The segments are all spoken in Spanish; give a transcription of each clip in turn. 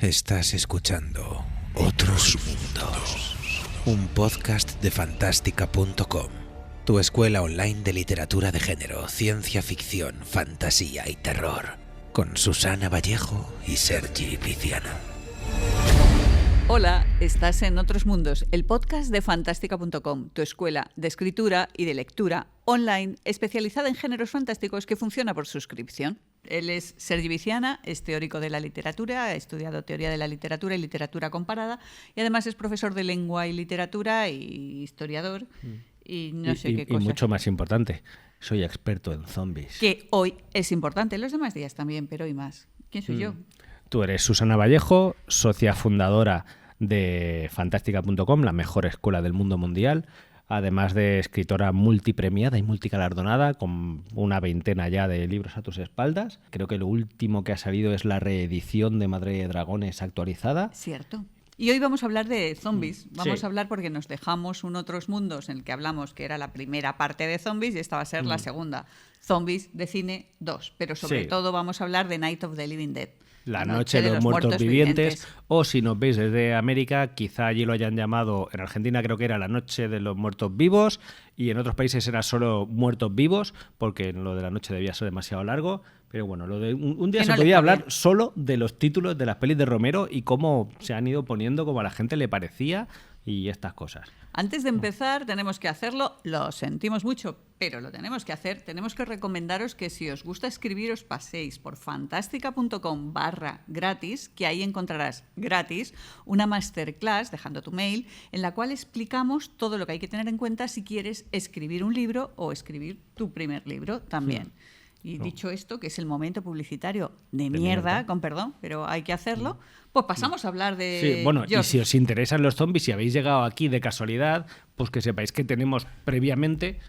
Estás escuchando Otros Mundos, un podcast de Fantástica.com, tu escuela online de literatura de género, ciencia ficción, fantasía y terror, con Susana Vallejo y Sergi Viciana. Hola, estás en Otros Mundos, el podcast de Fantástica.com, tu escuela de escritura y de lectura online especializada en géneros fantásticos que funciona por suscripción. Él es Sergi Viciana, es teórico de la literatura, ha estudiado teoría de la literatura y literatura comparada y además es profesor de lengua y literatura y historiador y no sé qué cosa. Y mucho más importante, soy experto en zombies. Que hoy es importante, los demás días también, pero hoy más. ¿Quién soy yo? Tú eres Susana Vallejo, socia fundadora de Fantástica.com, la mejor escuela del mundo mundial, además de escritora multipremiada y multigalardonada, con una veintena ya de libros a tus espaldas. Creo que lo último que ha salido es la reedición de Madre de Dragones actualizada. Cierto. Y hoy vamos a hablar de zombies. Vamos Sí. a hablar porque nos dejamos un Otros Mundos en el que hablamos que era la primera parte de zombies y esta va a ser la segunda. Zombies de cine 2. Pero sobre Sí. todo vamos a hablar de Night of the Living Dead. La noche de los muertos vivientes, o si nos veis desde América, quizá allí lo hayan llamado, en Argentina creo que era la noche de los muertos vivos, y en otros países era solo muertos vivos, porque lo de la noche debía ser demasiado largo. Pero bueno, lo de un día Que se no le podía cambien. hablar solo de los títulos de las pelis de Romero y cómo se han ido poniendo como a la gente le parecía y estas cosas. Antes de empezar tenemos que hacerlo, lo sentimos mucho, pero lo tenemos que hacer. Tenemos que recomendaros que si os gusta escribir os paséis por fantástica.com/gratis, que ahí encontrarás gratis una masterclass, dejando tu mail, en la cual explicamos todo lo que hay que tener en cuenta si quieres escribir un libro o escribir tu primer libro también. Y dicho esto, que es el momento publicitario de mierda, con perdón, pero hay que hacerlo, pues pasamos a hablar de... Sí, bueno, y George. si os interesan los zombies y habéis llegado aquí de casualidad, pues que sepáis que tenemos previamente,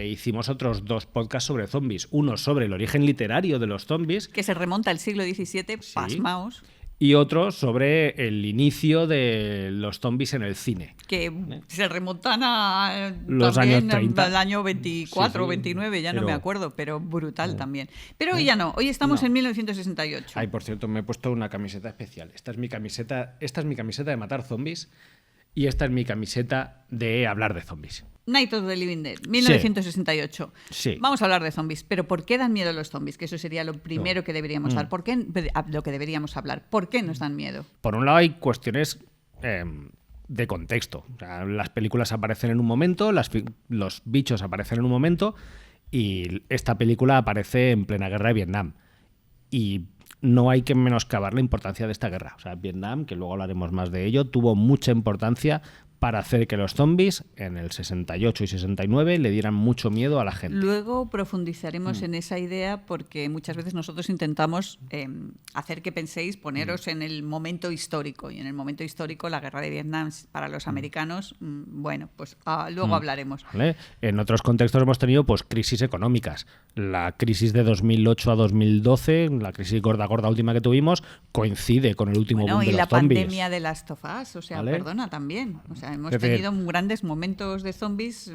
hicimos otros dos podcasts sobre zombies. Uno sobre el origen literario de los zombies Que se remonta al siglo XVII, pasmaos. y otro sobre el inicio de los zombies en el cine. Que se remontan a Los también años 30. al año 24 o Sí, sí. 29, ya Pero- no me acuerdo, pero brutal también. Pero hoy ya no, hoy estamos en 1968. Ay, por cierto, me he puesto una camiseta especial. Esta es mi camiseta de matar zombies y esta es mi camiseta de hablar de zombies. Night of the Living Dead, 1968. Sí. Vamos a hablar de zombies, pero ¿por qué dan miedo los zombies? Que eso sería lo primero que deberíamos hablar. ¿Por qué, lo que deberíamos hablar? ¿Por qué nos dan miedo? Por un lado hay cuestiones de contexto. O sea, las películas aparecen en un momento, los bichos aparecen en un momento y esta película aparece en plena guerra de Vietnam. Y no hay que menoscabar la importancia de esta guerra. O sea, Vietnam, que luego hablaremos más de ello, tuvo mucha importancia para hacer que los zombies en el 68 y 69 le dieran mucho miedo a la gente. Luego profundizaremos en esa idea porque muchas veces nosotros intentamos hacer que penséis, poneros en el momento histórico. Y en el momento histórico la guerra de Vietnam para los americanos, bueno, pues luego hablaremos. ¿Vale? En otros contextos hemos tenido pues crisis económicas. La crisis de 2008 a 2012, la crisis gorda última que tuvimos, coincide con el último Bueno, boom de y los la zombies. pandemia de Last of Us, o sea, ¿Vale? perdona también. O sea, hemos Es decir, tenido grandes momentos de zombies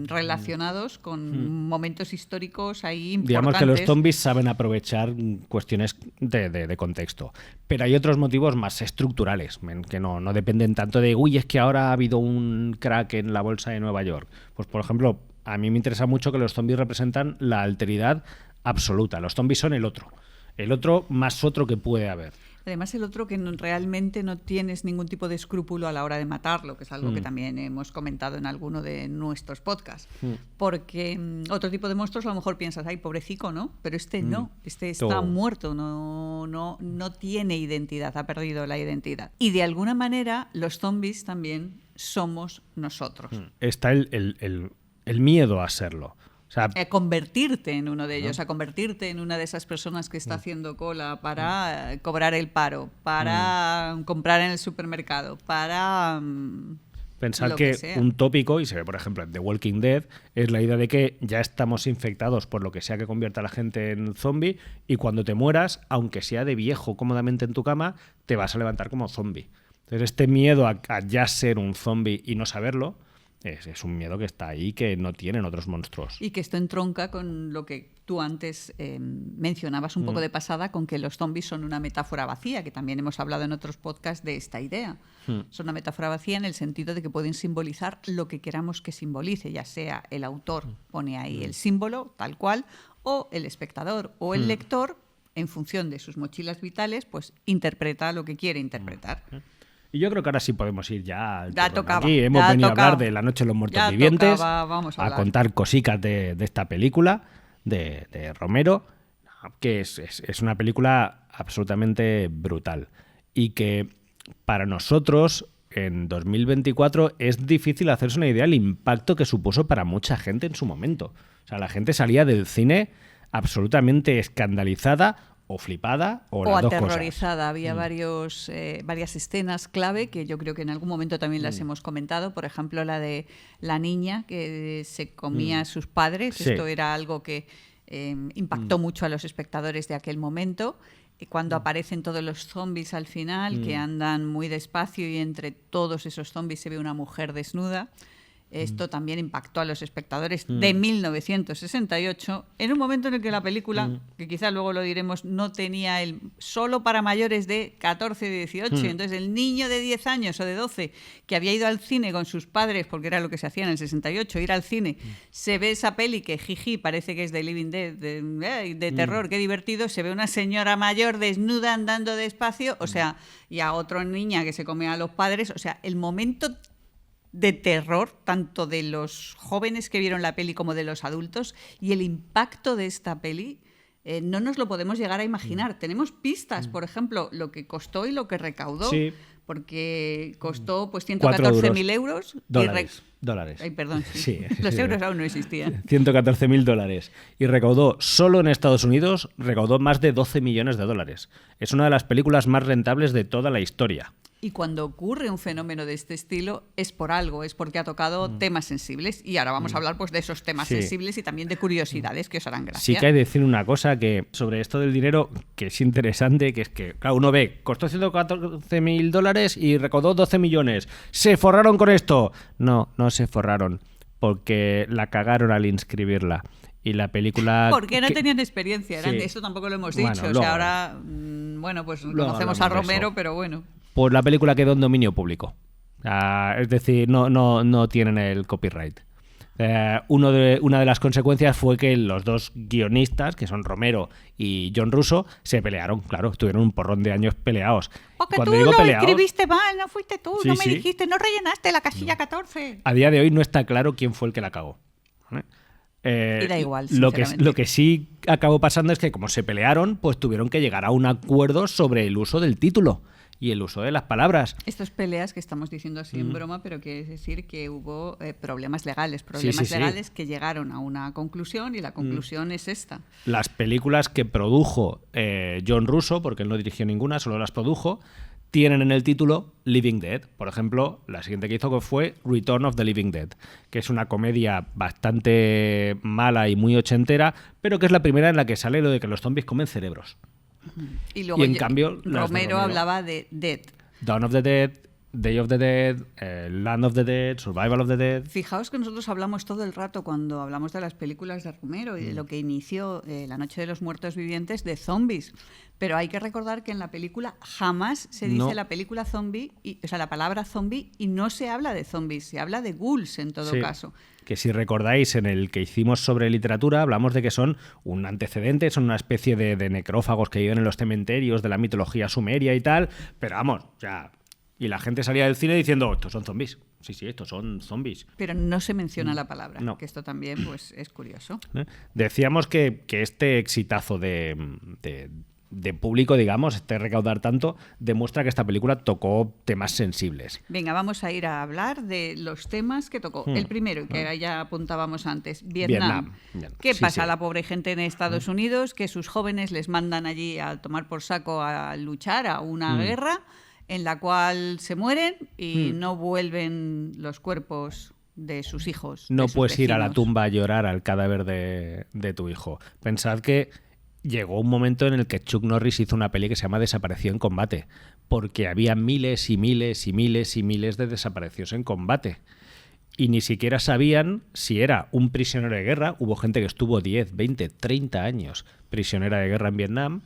relacionados con momentos históricos ahí importantes. Digamos que los zombies saben aprovechar cuestiones de contexto. Pero hay otros motivos más estructurales, que no dependen tanto de, uy, es que ahora ha habido un crack en la bolsa de Nueva York. Pues, por ejemplo, a mí me interesa mucho que los zombies representan la alteridad absoluta. Los zombies son el otro más otro que puede haber. Además, el otro que realmente no tienes ningún tipo de escrúpulo a la hora de matarlo, que es algo que también hemos comentado en alguno de nuestros podcasts. Porque otro tipo de monstruos a lo mejor piensas, ay, pobrecico, ¿no? Pero este no, este está muerto, no tiene identidad, ha perdido la identidad. Y de alguna manera los zombies también somos nosotros. Está el miedo a serlo. O sea, A convertirte en uno de ellos, a convertirte en una de esas personas que está haciendo cola para cobrar el paro, para comprar en el supermercado, para... pensar lo que sea. un tópico, y se ve por ejemplo en The Walking Dead, es la idea de que ya estamos infectados por lo que sea que convierta a la gente en zombie y cuando te mueras, aunque sea de viejo cómodamente en tu cama, te vas a levantar como zombie. Entonces este miedo a ya ser un zombie y no saberlo es un miedo que está ahí, que no tienen otros monstruos. Y que esto entronca con lo que Tú antes mencionabas un poco de pasada con que los zombies son una metáfora vacía, que también hemos hablado en otros podcasts de esta idea. Son una metáfora vacía en el sentido de que pueden simbolizar lo que queramos que simbolice, ya sea el autor pone ahí el símbolo tal cual, o el espectador o el lector, en función de sus mochilas vitales, pues interpreta lo que quiere interpretar. Y yo creo que ahora sí podemos ir ya. Ya tocaba. Aquí hemos ya venido tocaba. a hablar de La Noche de los Muertos Ya Vivientes, tocaba, vamos a hablar. contar cositas de esta película de Romero, que es una película absolutamente brutal y que para nosotros en 2024 es difícil hacerse una idea del impacto que supuso para mucha gente en su momento. O sea, la gente salía del cine absolutamente escandalizada o flipada o las dos cosas. Aterrorizada. Había varias escenas clave que yo creo que en algún momento también las hemos comentado. Por ejemplo, la de la niña que se comía a sus padres. Sí. Esto era algo que impactó mucho a los espectadores de aquel momento. Cuando aparecen todos los zombies al final, que andan muy despacio y entre todos esos zombies se ve una mujer desnuda. Esto también impactó a los espectadores de 1968, en un momento en el que la película, que quizá luego lo diremos, no tenía el solo para mayores de 14 y 18. Y entonces el niño de 10 años o de 12 que había ido al cine con sus padres, porque era lo que se hacía en el 68, ir al cine, se ve esa peli que jiji, parece que es de Living Dead, de terror, qué divertido, se ve una señora mayor desnuda andando despacio, o sea, y a otra niña que se come a los padres, o sea, el momento de terror, tanto de los jóvenes que vieron la peli como de los adultos, y el impacto de esta peli no nos lo podemos llegar a imaginar. Tenemos pistas, por ejemplo, lo que costó y lo que recaudó, Sí. porque costó pues 114.000 euros. Dólares. Ay, perdón, sí. Sí, Los sí. euros aún no existían. 114.000 dólares. Y recaudó, solo en Estados Unidos, recaudó más de 12 millones de dólares. Es una de las películas más rentables de toda la historia. Y cuando ocurre un fenómeno de este estilo es por algo, es porque ha tocado temas sensibles. Y ahora vamos a hablar pues de esos temas Sí. sensibles y también de curiosidades que os harán gracia. Sí que hay que decir una cosa que sobre esto del dinero que es interesante, que es que, claro, uno ve, costó 114.000 dólares y recaudó 12 millones. ¿Se forraron con esto? No se forraron, porque la cagaron al inscribirla. Y la película... Porque no tenían experiencia, Sí. esto tampoco lo hemos Bueno, dicho. luego- O sea, ahora, bueno, pues Luego conocemos hablamos a de Romero, eso. pero bueno. Pues la película quedó en dominio público. Es decir, no tienen el copyright. Una de las consecuencias fue que los dos guionistas, que son Romero y John Russo, se pelearon. Claro, tuvieron un porrón de años peleados. Porque Cuando tú digo lo peleados, escribiste mal, no fuiste tú, Sí, no me sí. dijiste, no rellenaste la casilla 14. a día de hoy no está claro quién fue el que la cagó. ¿Vale? Y da igual, lo sinceramente. que sí acabó pasando es que como se pelearon, pues tuvieron que llegar a un acuerdo sobre el uso del título y el uso de las palabras. Estas peleas que estamos diciendo así en broma, pero quiere decir que hubo problemas legales, Sí. legales que llegaron a una conclusión y la conclusión es esta. Las películas que produjo John Russo, porque él no dirigió ninguna, solo las produjo, tienen en el título Living Dead. Por ejemplo, la siguiente que hizo que fue Return of the Living Dead, que es una comedia bastante mala y muy ochentera, pero que es la primera en la que sale lo de que los zombies comen cerebros. Y luego Y en cambio, las de Romero Romero. hablaba de Dead. Dawn of the Dead, Day of the Dead, Land of the Dead, Survival of the Dead. Fijaos que nosotros hablamos todo el rato cuando hablamos de las películas de Romero y de lo que inició La Noche de los Muertos Vivientes de zombies. Pero hay que recordar que en la película jamás se dice No. la película zombie, o sea, la palabra zombie, y no se habla de zombies, se habla de ghouls en todo Sí. caso. Que si recordáis en el que hicimos sobre literatura, hablamos de que son un antecedente, son una especie de necrófagos que viven en los cementerios de la mitología sumeria y tal, pero vamos, o sea, y la gente salía del cine diciendo, estos son zombies. Sí, estos son zombies. Pero no se menciona la palabra, No. que esto también pues, es curioso. ¿Eh? Decíamos que este exitazo de público, digamos, este recaudar tanto, demuestra que esta película tocó temas sensibles. Venga, vamos a ir a hablar de los temas que tocó. El primero, que ya apuntábamos antes, Vietnam. Vietnam. ¿Qué Sí, pasa? sí. La pobre gente en Estados Unidos, que sus jóvenes les mandan allí a tomar por saco a luchar a una guerra en la cual se mueren y no vuelven los cuerpos de sus hijos. No de sus puedes ir a la vecinos. tumba a llorar al cadáver de tu hijo. Pensad que llegó un momento en el que Chuck Norris hizo una peli que se llama Desapareció en combate, porque había miles y miles y miles y miles de desaparecidos en combate. y ni siquiera sabían si era un prisionero de guerra. Hubo gente que estuvo 10, 20, 30 años prisionera de guerra en Vietnam,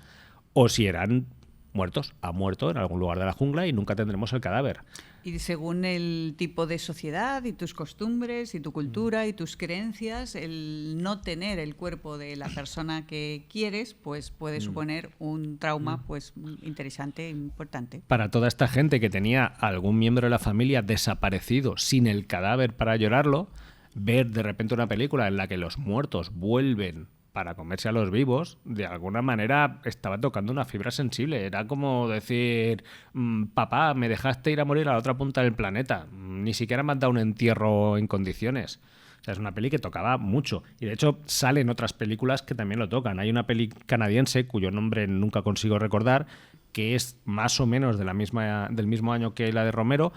o si eran muertos. Ha muerto en algún lugar de la jungla y nunca tendremos el cadáver. Y según el tipo de sociedad y tus costumbres y tu cultura y tus creencias, el no tener el cuerpo de la persona que quieres, pues puede suponer un trauma pues interesante e importante. Para toda esta gente que tenía algún miembro de la familia desaparecido sin el cadáver para llorarlo, ver de repente una película en la que los muertos vuelven para comerse a los vivos, de alguna manera estaba tocando una fibra sensible. Era como decir, papá, me dejaste ir a morir a la otra punta del planeta. Ni siquiera me has dado un entierro en condiciones. O sea, es una peli que tocaba mucho. Y de hecho salen otras películas que también lo tocan. Hay una peli canadiense, cuyo nombre nunca consigo recordar, que es más o menos del mismo año que la de Romero,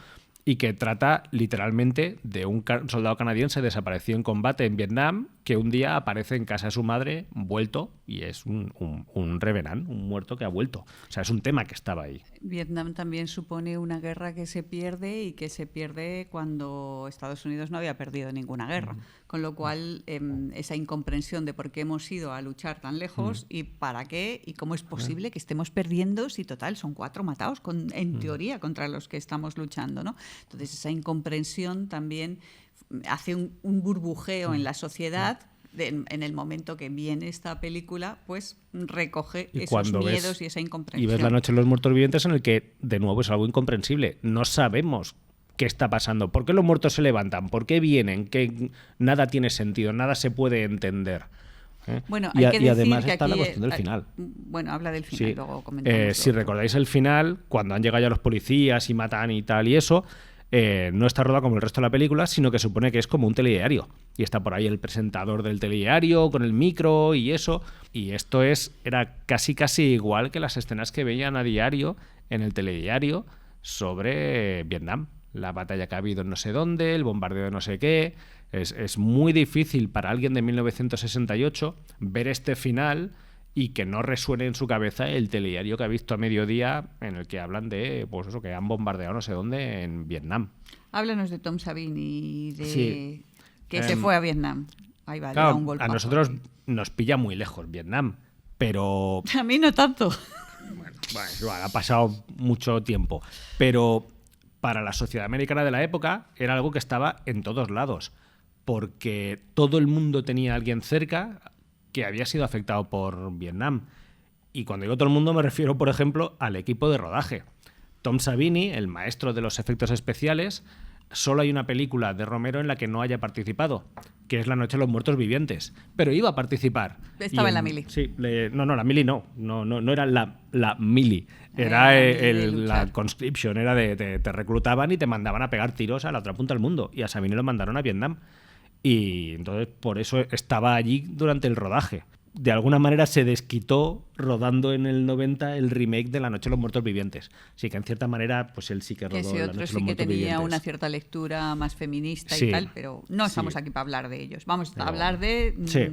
y que trata literalmente de un soldado canadiense desaparecido en combate en Vietnam, que un día aparece en casa de su madre vuelto, y es un revenant, un muerto que ha vuelto. O sea, es un tema que estaba ahí. Vietnam también supone una guerra que se pierde, y que se pierde cuando Estados Unidos no había perdido ninguna guerra. Con lo cual, esa incomprensión de por qué hemos ido a luchar tan lejos y para qué y cómo es posible que estemos perdiendo si total son 4 matados en teoría contra los que estamos luchando, ¿no? Entonces esa incomprensión también hace un burbujeo en la sociedad. En el momento que viene esta película, pues recoge esos miedos y esa incomprensión. Y ves La noche de los muertos vivientes, en el que de nuevo es algo incomprensible. No sabemos qué está pasando, por qué los muertos se levantan, por qué vienen, que nada tiene sentido, nada se puede entender. Bueno, hay que decir además que está aquí, la cuestión del final. Bueno, habla del final, Sí. luego comentamos. Si recordáis el final, cuando han llegado ya los policías y matan y tal y eso, no está rodado como el resto de la película, sino que supone que es como un telediario. Y está por ahí el presentador del telediario con el micro y eso. Y esto era casi igual que las escenas que veían a diario en el telediario sobre Vietnam. La batalla que ha habido en no sé dónde, el bombardeo de no sé qué. Es muy difícil para alguien de 1968 ver este final y que no resuene en su cabeza el telediario que ha visto a mediodía, en el que hablan de pues eso, que han bombardeado no sé dónde en Vietnam. Háblanos de Tom Savini, Sí. que se fue a Vietnam. Ahí va, Claro, un golpe. a nosotros nos pilla muy lejos Vietnam, pero... A mí no tanto. Bueno, ha pasado mucho tiempo, pero para la sociedad americana de la época era algo que estaba en todos lados, porque todo el mundo tenía a alguien cerca que había sido afectado por Vietnam. Y cuando digo todo el mundo me refiero, por ejemplo, al equipo de rodaje. Tom Savini, el maestro de los efectos especiales, solo hay una película de Romero en la que no haya participado, que es La noche de los muertos vivientes. Pero iba a participar. Estaba en la mili. Sí, no, la mili no era la mili. Era la conscription, era te reclutaban y te mandaban a pegar tiros a la otra punta del mundo. Y a Savini lo mandaron a Vietnam. Y entonces por eso estaba allí durante el rodaje. De alguna manera se desquitó rodando en el 90 el remake de La noche de los muertos vivientes. Así que en cierta manera pues él sí que rodó que ese La otro noche de sí los que muertos tenía vivientes. una cierta lectura más feminista Sí. y tal, pero no estamos Sí. aquí para hablar de ellos. Vamos Pero- a hablar de, Sí.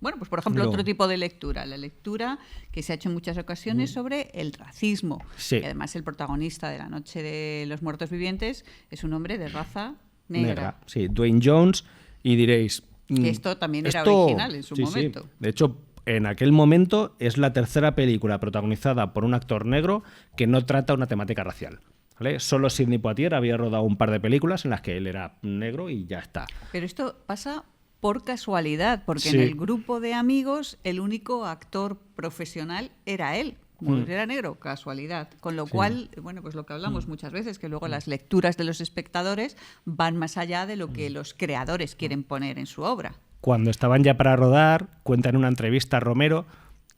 bueno, pues por ejemplo, Pero- otro tipo de lectura. La lectura que se ha hecho en muchas ocasiones sobre el racismo. Sí. Y además el protagonista de La noche de los muertos vivientes es un hombre de raza negra. Sí, Dwayne Jones, y diréis... Que esto también era original en su sí, momento. Sí. De hecho, en aquel momento es la tercera película protagonizada por un actor negro que no trata una temática racial. ¿Vale? Solo Sidney Poitier había rodado un par de películas en las que él era negro y ya está. Pero esto pasa por casualidad, porque Sí. en el grupo de amigos el único actor profesional era él. Como era negro, casualidad. Con lo cual, bueno, pues lo que hablamos muchas veces, que luego las lecturas de los espectadores van más allá de lo que los creadores quieren poner en su obra. Cuando estaban ya para rodar, cuenta en una entrevista a Romero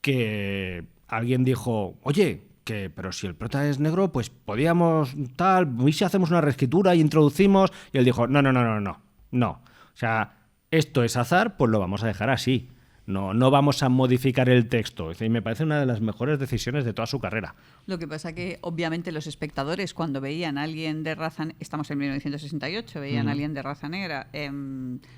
que alguien dijo, oye, pero si el prota es negro, pues podíamos tal, ¿y si hacemos una reescritura y introducimos? Y él dijo, no. O sea, esto es azar, pues lo vamos a dejar así. No vamos a modificar el texto. Es decir, me parece una de las mejores decisiones de toda su carrera. Lo que pasa que, obviamente, los espectadores, cuando veían a alguien de raza... Estamos en 1968, veían a alguien de raza negra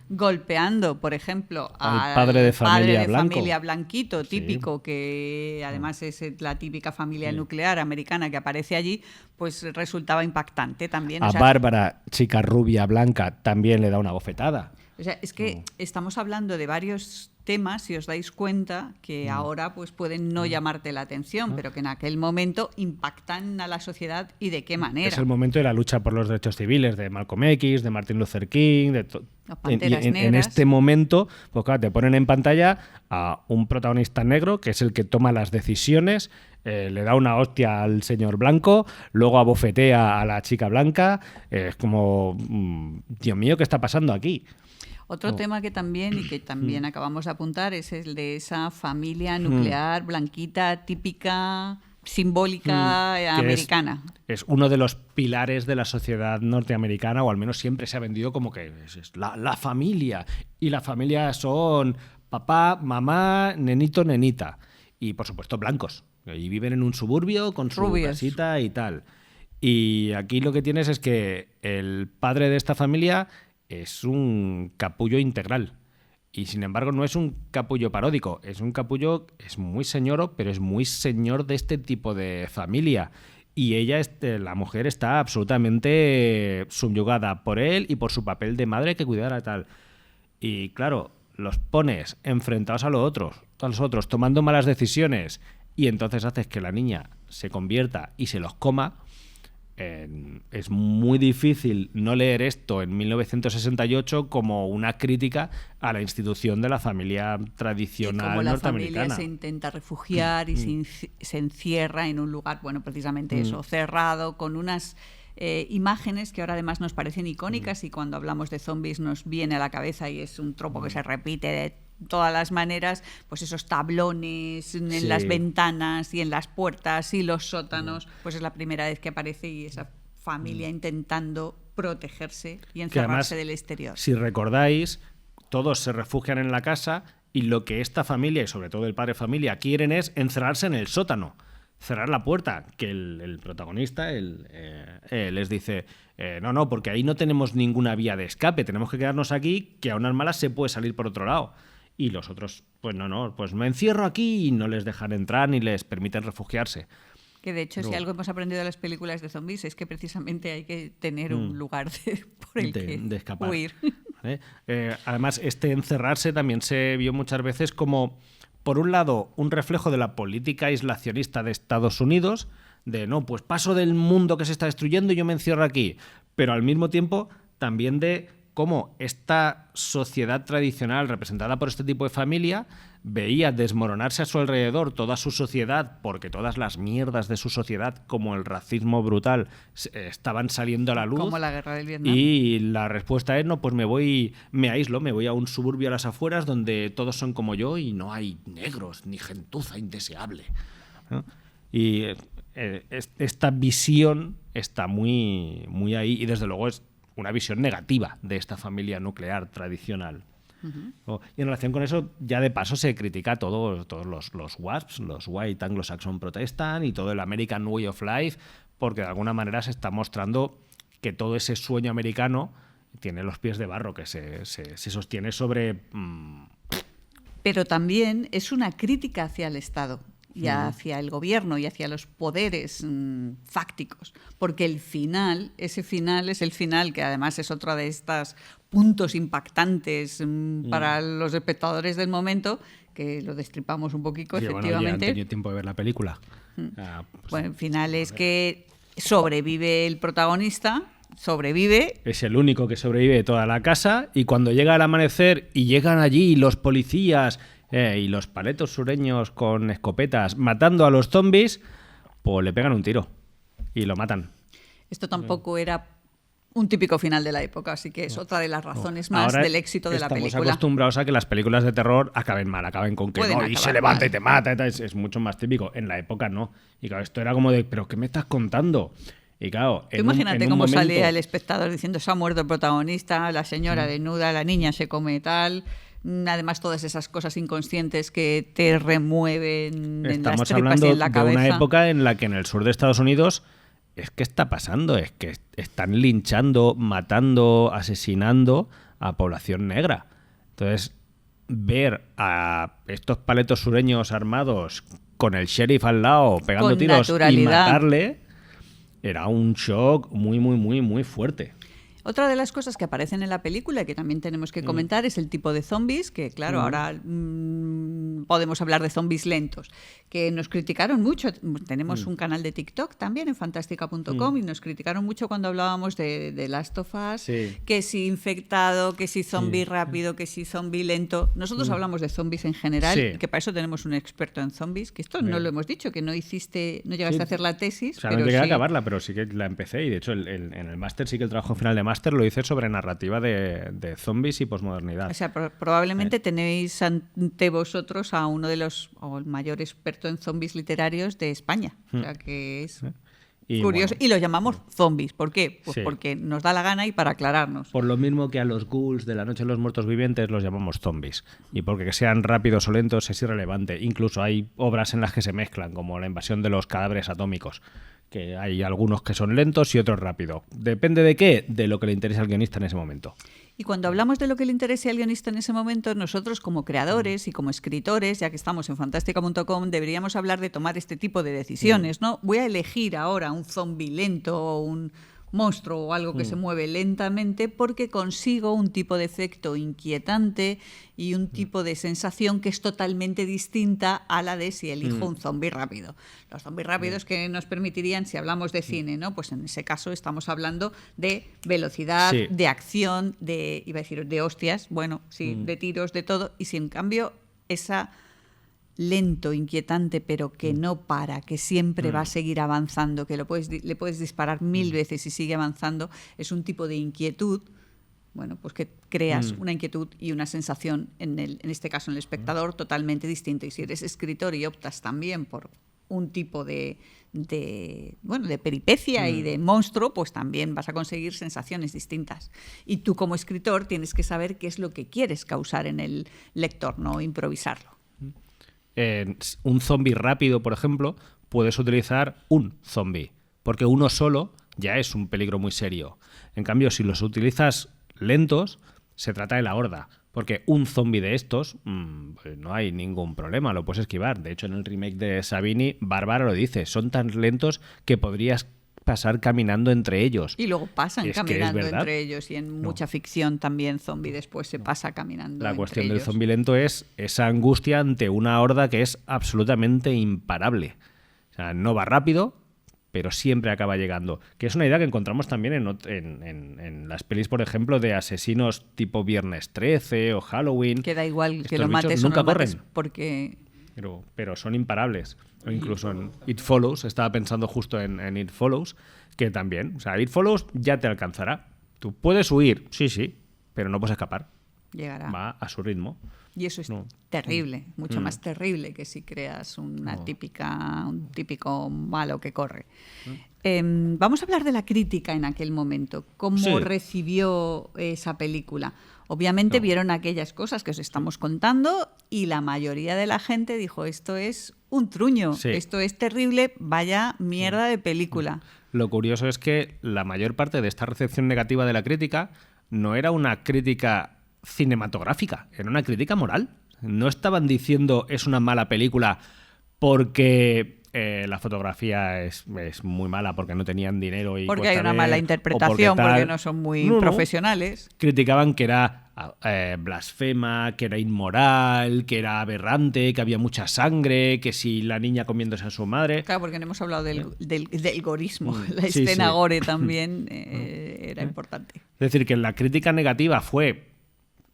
golpeando, por ejemplo, al padre de familia blanquito, típico, sí. que además es la típica familia nuclear americana que aparece allí, pues resultaba impactante también. A Bárbara, chica rubia, blanca, también le da una bofetada. O sea, es que estamos hablando de varios temas, si os dais cuenta, que ahora pues pueden no llamarte la atención, pero que en aquel momento impactan a la sociedad y de qué manera. Es el momento de la lucha por los derechos civiles de Malcolm X, de Martin Luther King, de Las Panteras Negras. En este momento, pues claro, te ponen en pantalla a un protagonista negro que es el que toma las decisiones, le da una hostia al señor blanco, luego abofetea a la chica blanca. Es como, Dios mío, ¿qué está pasando aquí? Otro tema que también acabamos de apuntar es el de esa familia nuclear, blanquita, típica, simbólica, americana. Es uno de los pilares de la sociedad norteamericana, o al menos siempre se ha vendido como que es la familia. Y la familia son papá, mamá, nenito, nenita. Y por supuesto blancos. Y viven en un suburbio con su casita y tal. Y aquí lo que tienes es que el padre de esta familia es un capullo integral. Y sin embargo no es un capullo paródico, es un capullo, es muy señoro, pero es muy señor de este tipo de familia. Y ella, la mujer, está absolutamente subyugada por él y por su papel de madre que cuidara tal. Y claro, los pones enfrentados a los otros, tomando malas decisiones, y entonces haces que la niña se convierta y se los coma. Es muy difícil no leer esto en 1968 como una crítica a la institución de la familia tradicional y como norteamericana. La familia se intenta refugiar y se encierra en un lugar, bueno, precisamente eso, cerrado, con unas imágenes que ahora además nos parecen icónicas y cuando hablamos de zombies nos viene a la cabeza y es un tropo que se repite de todas las maneras, pues esos tablones en las ventanas y en las puertas y los sótanos, pues es la primera vez que aparece y esa familia intentando protegerse y encerrarse del exterior. Si recordáis, todos se refugian en la casa y lo que esta familia y sobre todo el padre de familia quieren es encerrarse en el sótano, cerrar la puerta, que el protagonista les dice no, porque ahí no tenemos ninguna vía de escape, tenemos que quedarnos aquí, que a unas malas se puede salir por otro lado. Y los otros, pues pues me encierro aquí y no les dejan entrar ni les permiten refugiarse. Que de hecho, si algo hemos aprendido de las películas de zombies es que precisamente hay que tener un lugar por el que escapar. Huir. ¿Vale? Además, este encerrarse también se vio muchas veces como, por un lado, un reflejo de la política aislacionista de Estados Unidos, de no, pues paso del mundo que se está destruyendo y yo me encierro aquí, pero al mismo tiempo también de cómo esta sociedad tradicional representada por este tipo de familia veía desmoronarse a su alrededor toda su sociedad porque todas las mierdas de su sociedad, como el racismo brutal, estaban saliendo a la luz. Como la guerra del Vietnam. Y la respuesta es, no, pues me aíslo, me voy a un suburbio a las afueras donde todos son como yo y no hay negros ni gentuza indeseable, ¿no? Y esta visión está muy, muy ahí y desde luego es una visión negativa de esta familia nuclear tradicional. Y en relación con eso, ya de paso se critica todos los WASPs, los White Anglo-Saxon Protestant y todo el American Way of Life, porque de alguna manera se está mostrando que todo ese sueño americano tiene los pies de barro, que se sostiene sobre... Pero también es una crítica hacia el Estado y hacia el gobierno y hacia los poderes fácticos, porque ese final es el final, que además es otro de estos puntos impactantes para los espectadores del momento, que lo destripamos un poquito, sí, efectivamente. Bueno, ya han tenido tiempo de ver la película. Pues, bueno, el final es que sobrevive el protagonista, sobrevive. Es el único que sobrevive de toda la casa y cuando llega el amanecer y llegan allí los policías y los paletos sureños con escopetas matando a los zombies, pues le pegan un tiro y lo matan. Esto tampoco era un típico final de la época, así que es otra de las razones más Ahora del éxito de la película. Estamos acostumbrados a que las películas de terror acaben mal, acaben con que no, y se levanta mal y te mata, es mucho más típico. En la época no. Y claro, esto era como de, ¿pero qué me estás contando? Y claro, imagínate cómo salía el espectador diciendo se ha muerto el protagonista, la señora desnuda, la niña se come tal... Además, todas esas cosas inconscientes que te remueven en las Estamos tripas hablando y en la de cabeza. una época en la que en el sur de Estados Unidos es que está pasando, es que están linchando, matando, asesinando a población negra. Entonces, ver a estos paletos sureños armados con el sheriff al lado pegando Con tiros y naturalidad. matarle era un shock muy, muy, muy, muy fuerte. Otra de las cosas que aparecen en la película y que también tenemos que comentar es el tipo de zombies, que claro, ahora podemos hablar de zombies lentos, que nos criticaron mucho. Tenemos un canal de TikTok también en fantástica.com y nos criticaron mucho cuando hablábamos de Last of Us, Sí. que si infectado, que si zombie rápido, que si zombie lento. Nosotros hablamos de zombies en general, Sí. y que para eso tenemos un experto en zombies, que esto no Bien. lo hemos dicho, que no llegaste Sí. a hacer la tesis, O sea, pero no llegué a sí. acabarla, pero sí que la empecé y de hecho en el máster sí que el trabajo final de máster lo hice sobre narrativa de zombies y posmodernidad. O sea, probablemente tenéis ante vosotros a uno de los, o el mayor experto en zombies literarios de España. O sea, que es Y, curioso. bueno, Y los llamamos zombies. ¿Por qué? Pues Sí. porque nos da la gana y para aclararnos. por lo mismo que a los ghouls de la noche de los muertos vivientes los llamamos zombies. Y porque que sean rápidos o lentos es irrelevante. Incluso hay obras en las que se mezclan, como La invasión de los cadáveres atómicos, que hay algunos que son lentos y otros rápidos. ¿Depende de qué? De lo que le interesa al guionista en ese momento. Y cuando hablamos de lo que le interese al guionista en ese momento, nosotros como creadores y como escritores, ya que estamos en fantástica.com, deberíamos hablar de tomar este tipo de decisiones, ¿no? Voy a elegir ahora un zombi lento o un monstruo o algo que se mueve lentamente porque consigo un tipo de efecto inquietante y un tipo de sensación que es totalmente distinta a la de si elijo un zombi rápido. Los zombis rápidos que nos permitirían, si hablamos de cine, ¿no? Pues en ese caso estamos hablando de velocidad, Sí. de acción, iba a decir, de hostias, bueno, sí, de tiros, de todo. Y si en cambio esa lento, inquietante, pero que no para, que siempre va a seguir avanzando, que le puedes disparar 1000 veces y sigue avanzando, es un tipo de inquietud, bueno, pues que creas una inquietud y una sensación en este caso en el espectador totalmente distinto. Y si eres escritor y optas también por un tipo de peripecia y de monstruo, pues también vas a conseguir sensaciones distintas. Y tú como escritor tienes que saber qué es lo que quieres causar en el lector, no improvisarlo. Un zombie rápido, por ejemplo, puedes utilizar un zombie, porque uno solo ya es un peligro muy serio. En cambio, si los utilizas lentos, se trata de la horda, porque un zombie de estos pues no hay ningún problema, lo puedes esquivar. De hecho, en el remake de Savini, Bárbara lo dice, son tan lentos que podrías pasar caminando entre ellos. Y luego pasan Es que es caminando verdad. entre ellos, y en mucha ficción también zombie después se pasa caminando La entre cuestión del ellos. zombie lento es esa angustia ante una horda que es absolutamente imparable. O sea, no va rápido, pero siempre acaba llegando. Que es una idea que encontramos también en las pelis, por ejemplo, de asesinos tipo Viernes 13 o Halloween. Que da igual que Estos lo bichos mates o no nunca lo mates, corren. porque Pero son imparables. O incluso en It Follows, estaba pensando justo en It Follows, que también, o sea, It Follows ya te alcanzará. Tú puedes huir, sí, pero no puedes escapar. llegará. Va a su ritmo. Y eso es No. terrible, mucho más terrible que si creas un típico malo que corre. Vamos a hablar de la crítica en aquel momento. ¿Cómo Sí. recibió esa película? Obviamente vieron aquellas cosas que os estamos contando y la mayoría de la gente dijo, esto es un truño, Sí. esto es terrible, vaya mierda de película. Lo curioso es que la mayor parte de esta recepción negativa de la crítica no era una crítica cinematográfica, era una crítica moral. No estaban diciendo es una mala película porque la fotografía es muy mala, porque no tenían dinero y Porque hay cuesta una ver, mala o interpretación, tal. porque no son muy No. profesionales. Criticaban que era blasfema, que era inmoral, que era aberrante, que había mucha sangre, que si la niña comiéndose a su madre. Claro, porque no hemos hablado del gorismo. La Sí, escena sí. gore también era importante. Es decir, que la crítica negativa fue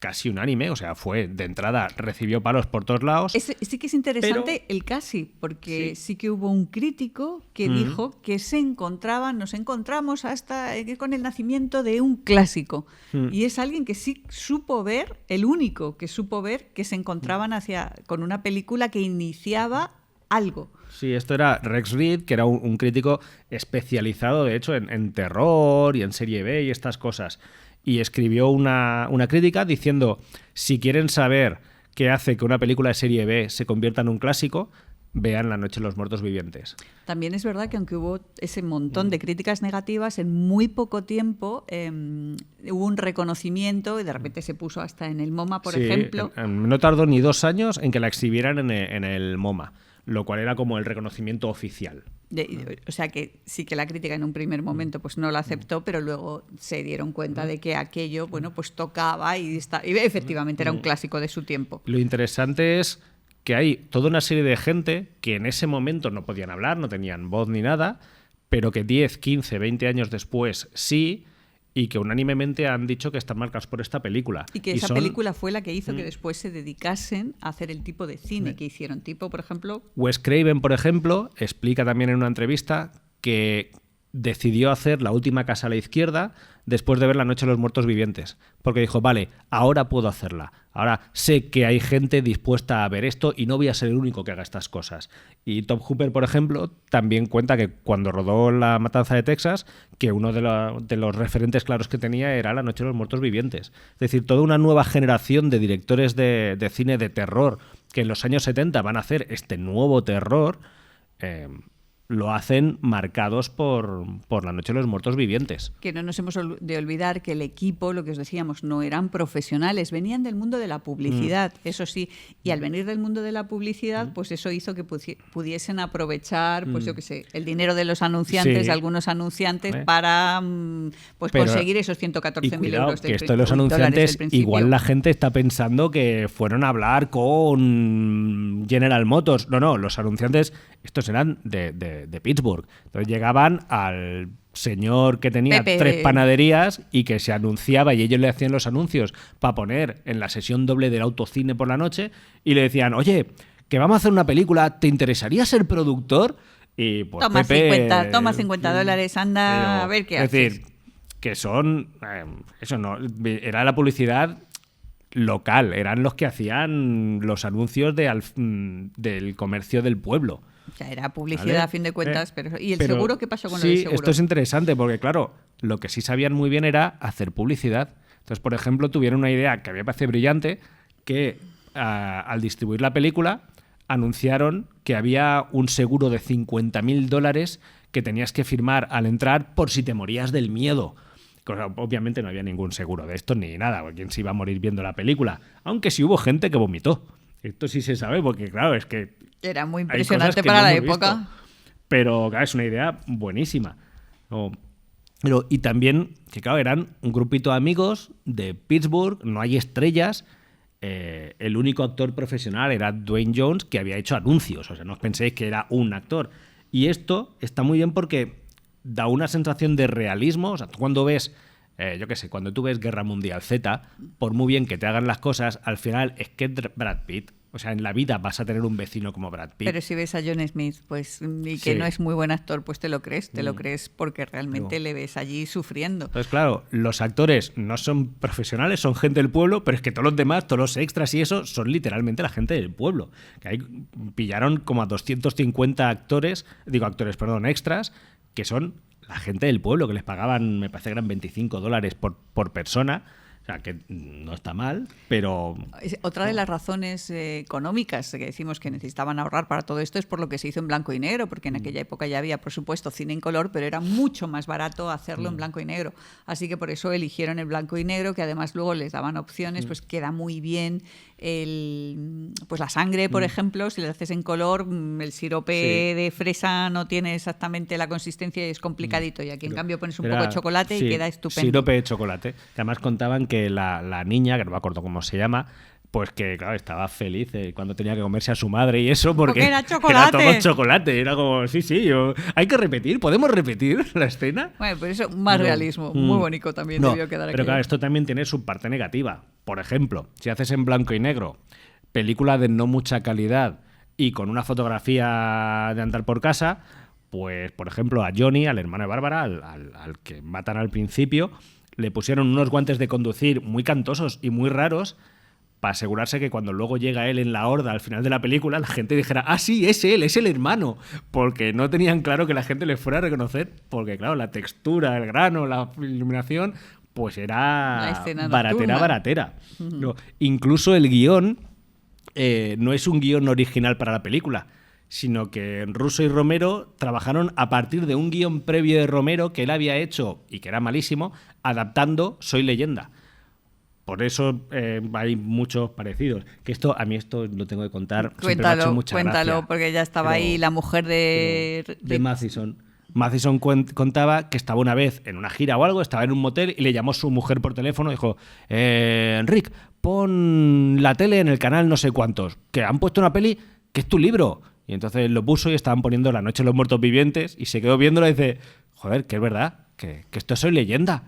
casi unánime, o sea, fue de entrada, recibió palos por todos lados. Sí que es interesante el casi, porque sí que hubo un crítico que dijo que nos encontramos hasta con el nacimiento de un clásico. Y es alguien que sí supo ver, el único que supo ver que se encontraban con una película que iniciaba algo. Sí, esto era Rex Reed, que era un crítico especializado, de hecho, en terror y en serie B y estas cosas. y escribió una crítica diciendo: si quieren saber qué hace que una película de serie B se convierta en un clásico, vean La noche de los muertos vivientes. También es verdad que aunque hubo ese montón de críticas negativas, en muy poco tiempo hubo un reconocimiento y de repente se puso hasta en el MoMA, por ejemplo. No tardó ni 2 años en que la exhibieran en el MoMA, lo cual era como el reconocimiento oficial. O sea que sí que la crítica en un primer momento pues no la aceptó, pero luego se dieron cuenta de que aquello, bueno, pues tocaba y efectivamente era un clásico de su tiempo. Lo interesante es que hay toda una serie de gente que en ese momento no podían hablar, no tenían voz ni nada, pero que 10, 15, 20 años después sí, y que unánimemente han dicho que están marcados por esta película. Y que esa película fue la que hizo que después se dedicasen a hacer el tipo de cine que hicieron. Tipo, por ejemplo... Wes Craven, por ejemplo, explica también en una entrevista que decidió hacer La última casa a la izquierda después de ver La noche de los muertos vivientes, porque dijo, vale, ahora puedo hacerla, ahora sé que hay gente dispuesta a ver esto y no voy a ser el único que haga estas cosas. Y Tom Hooper, por ejemplo, también cuenta que cuando rodó La matanza de Texas, que uno de los referentes claros que tenía era La noche de los muertos vivientes. Es decir, toda una nueva generación de directores de cine de terror que en los años 70 van a hacer este nuevo terror, lo hacen marcados por La noche de los muertos vivientes. Que no nos hemos de olvidar que el equipo, lo que os decíamos, no eran profesionales, venían del mundo de la publicidad, eso sí, y al venir del mundo de la publicidad, pues eso hizo que pudiesen aprovechar, pues yo qué sé, el dinero de los anunciantes, de algunos anunciantes, para pues conseguir esos 114.000 euros que esto de los anunciantes, igual la gente está pensando que fueron a hablar con General Motors. No, los anunciantes, estos eran de Pittsburgh. Entonces llegaban al señor que tenía Pepe. 3 panaderías y que se anunciaba y ellos le hacían los anuncios para poner en la sesión doble del autocine por la noche y le decían, oye, que vamos a hacer una película, ¿te interesaría ser productor? Y pues toma Pepe, $50, anda a ver qué haces. Es decir, que son... eso no, era la publicidad local, eran los que hacían los anuncios del comercio del pueblo. O sea, era publicidad, ¿vale? A fin de cuentas. ¿Y el pero seguro qué pasó con sí, el seguro? Esto es interesante porque, claro, lo que sí sabían muy bien era hacer publicidad. Entonces, por ejemplo, tuvieron una idea que a mí me parece brillante, que al distribuir la película anunciaron que había un seguro de $50.000 que tenías que firmar al entrar por si te morías del miedo. Obviamente no había ningún seguro de esto ni nada, porque quién se iba a morir viendo la película. Aunque sí hubo gente que vomitó. Esto sí se sabe porque, claro, es que... Era muy impresionante para la época. Visto. Pero, claro, es una idea buenísima. Y también, que claro, eran un grupito de amigos de Pittsburgh, no hay estrellas. El único actor profesional era Dwayne Jones, que había hecho anuncios. O sea, no os penséis que era un actor. Y esto está muy bien porque da una sensación de realismo. O sea, cuando ves... yo qué sé, cuando tú ves Guerra Mundial Z, por muy bien que te hagan las cosas, al final es que Brad Pitt. O sea, en la vida vas a tener un vecino como Brad Pitt. Pero si ves a John Smith, pues, y que no es muy buen actor, pues te lo crees porque realmente le ves allí sufriendo. Entonces, claro, los actores no son profesionales, son gente del pueblo, pero es que todos los demás, todos los extras y eso, son literalmente la gente del pueblo. Que ahí pillaron como a 250 extras, que son la gente del pueblo, que les pagaban, me parece que eran $25 por persona. O sea, que no está mal, pero... Otra de las razones económicas que decimos que necesitaban ahorrar para todo esto es por lo que se hizo en blanco y negro, porque en aquella época ya había, por supuesto, cine en color, pero era mucho más barato hacerlo en blanco y negro. Así que por eso eligieron el blanco y negro, que además luego les daban opciones, pues queda muy bien pues la sangre, por ejemplo, si la haces en color, el sirope de fresa no tiene exactamente la consistencia y es complicadito, y aquí en cambio pones un poco de chocolate y queda estupendo. Sirope de chocolate. Además contaban que la niña, que no me acuerdo cómo se llama, pues que claro, estaba feliz cuando tenía que comerse a su madre y eso, porque era chocolate. Era todo chocolate. Era como, hay que repetir, ¿podemos repetir la escena? Bueno, pues eso, más realismo, muy bonito también debió quedar aquí. Pero claro, esto también tiene su parte negativa. Por ejemplo, si haces en blanco y negro, película de no mucha calidad y con una fotografía de andar por casa, pues, por ejemplo, a Johnny, al hermano de Bárbara, al que matan al principio, le pusieron unos guantes de conducir muy cantosos y muy raros para asegurarse que cuando luego llega él en la horda al final de la película, la gente dijera, ah, sí, es él, es el hermano, porque no tenían claro que la gente le fuera a reconocer, porque claro, la textura, el grano, la iluminación, pues era La escena nocturna. baratera. No, incluso el guión no es un guión original para la película, sino que Russo y Romero trabajaron a partir de un guión previo de Romero que él había hecho y que era malísimo, adaptando Soy Leyenda. Por eso hay muchos parecidos. Que a mí esto lo tengo que contar. Siempre me ha hecho mucha gracia. Porque ya estaba ahí la mujer de Mathison. Mathison contaba que estaba una vez en una gira o algo, estaba en un motel y le llamó su mujer por teléfono y dijo: Enric, pon la tele en el canal no sé cuántos, que han puesto una peli que es tu libro. Y entonces lo puso y estaban poniendo La Noche de los Muertos Vivientes y se quedó viéndolo y dice: joder, que es verdad, que esto es Soy Leyenda.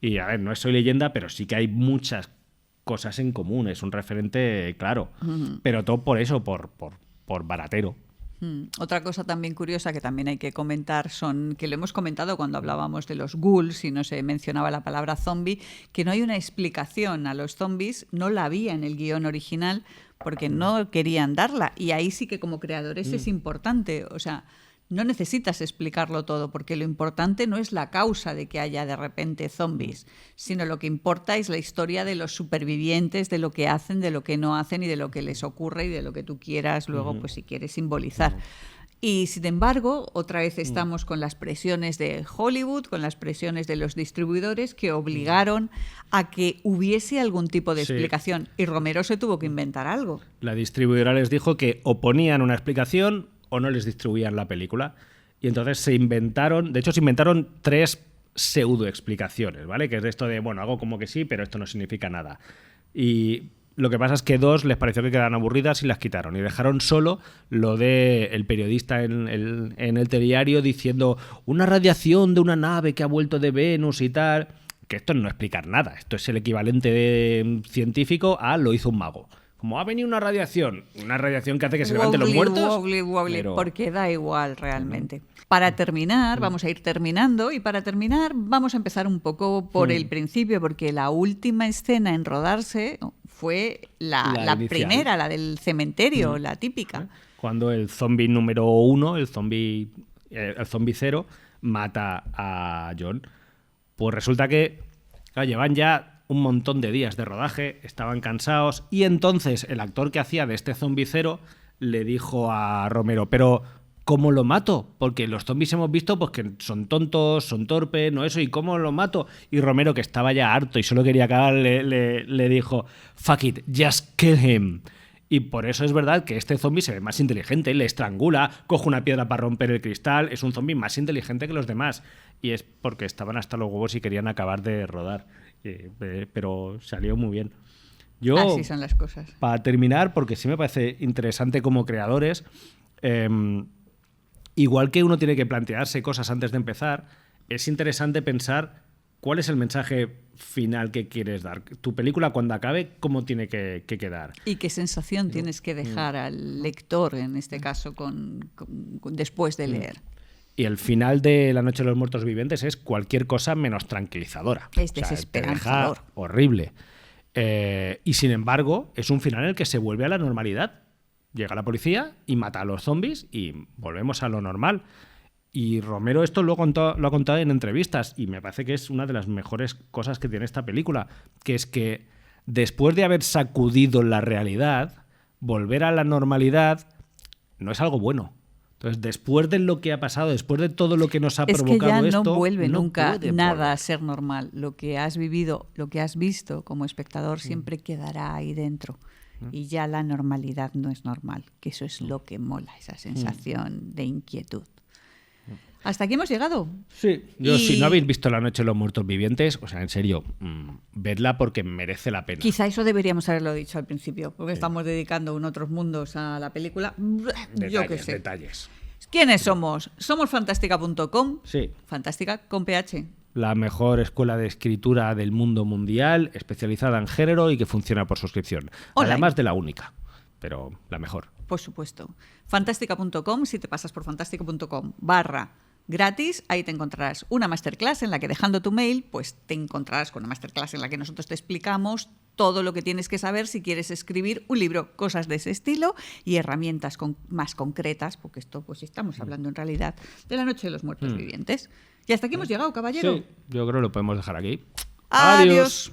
Y a ver, no es Soy Leyenda, pero sí que hay muchas cosas en común, es un referente claro. Pero todo por eso, por baratero. Otra cosa también curiosa que también hay que comentar son, que lo hemos comentado cuando hablábamos de los ghouls y no se mencionaba la palabra zombie, que no hay una explicación a los zombies, no la había en el guión original porque no querían darla, y ahí sí que como creadores es importante, o sea, no necesitas explicarlo todo, porque lo importante no es la causa de que haya de repente zombies, sino lo que importa es la historia de los supervivientes, de lo que hacen, de lo que no hacen y de lo que les ocurre y de lo que tú quieras luego, pues si quieres simbolizar. Y sin embargo, otra vez estamos con las presiones de Hollywood, con las presiones de los distribuidores que obligaron a que hubiese algún tipo de explicación. Y Romero se tuvo que inventar algo. La distribuidora les dijo que o ponían una explicación o no les distribuían la película. Y entonces se inventaron 3 pseudo-explicaciones, ¿vale? Que es de esto de, bueno, hago como que sí, pero esto no significa nada. Y lo que pasa es que 2 les pareció que quedaban aburridas y las quitaron. Y dejaron solo lo de el periodista en el telediario diciendo una radiación de una nave que ha vuelto de Venus y tal. Que esto no explicar nada. Esto es el equivalente científico a lo hizo un mago. Como ha venido una radiación que hace que se levanten los muertos. Wobbly, porque da igual realmente. Para terminar, vamos a ir terminando, y para terminar vamos a empezar un poco por el principio, porque la última escena en rodarse fue la primera, la del cementerio, la típica. Cuando el zombie número 1, el zombie 0, mata a John. Pues resulta que llevan ya un montón de días de rodaje, estaban cansados, y entonces el actor que hacía de este zombie 0 le dijo a Romero: pero ¿cómo lo mato? Porque los zombies hemos visto pues que son tontos, son torpes, no eso, ¿y cómo lo mato? Y Romero, que estaba ya harto y solo quería acabar, le dijo: fuck it, just kill him. Y por eso es verdad que este zombie se ve más inteligente, le estrangula, coge una piedra para romper el cristal, es un zombie más inteligente que los demás. Y es porque estaban hasta los huevos y querían acabar de rodar. Pero salió muy bien. Así son las cosas. Para terminar, porque sí me parece interesante como creadores, igual que uno tiene que plantearse cosas antes de empezar, es interesante pensar cuál es el mensaje final que quieres dar. Tu película, cuando acabe, ¿cómo tiene que quedar? Y qué sensación tienes que dejar al lector, en este caso, después de leer. Y el final de La Noche de los Muertos Vivientes es cualquier cosa menos tranquilizadora. Es desesperanzador. Te deja horrible. Y sin embargo, es un final en el que se vuelve a la normalidad. Llega la policía y mata a los zombies y volvemos a lo normal. Y Romero esto lo ha contado en entrevistas, y me parece que es una de las mejores cosas que tiene esta película, que es que después de haber sacudido la realidad, volver a la normalidad no es algo bueno. Entonces, después de lo que ha pasado, después de todo lo que nos ha provocado esto, no vuelve nunca nada a ser normal. Lo que has vivido, lo que has visto como espectador siempre quedará ahí dentro. Y ya la normalidad no es normal, que eso es lo que mola, esa sensación de inquietud. ¿Hasta aquí hemos llegado? Sí. Si no habéis visto La Noche de los Muertos Vivientes, o sea, en serio, vedla porque merece la pena. Quizá eso deberíamos haberlo dicho al principio, porque estamos dedicando en otros mundos a la película. Yo qué sé. Detalles. ¿Quiénes somos? Somos fantástica.com. Sí. Fantástica con PH. La mejor escuela de escritura del mundo mundial, especializada en género y que funciona por suscripción. Online. Además de la única, pero la mejor. Por supuesto. Fantástica.com, si te pasas por fantástica.com /gratis, ahí te encontrarás una masterclass en la que, dejando tu mail, pues te encontrarás con una masterclass en la que nosotros te explicamos todo lo que tienes que saber si quieres escribir un libro, cosas de ese estilo y herramientas más concretas, porque esto pues estamos hablando en realidad de La Noche de los Muertos Vivientes. Y hasta aquí hemos llegado, caballero. Sí, yo creo que lo podemos dejar aquí. Adiós.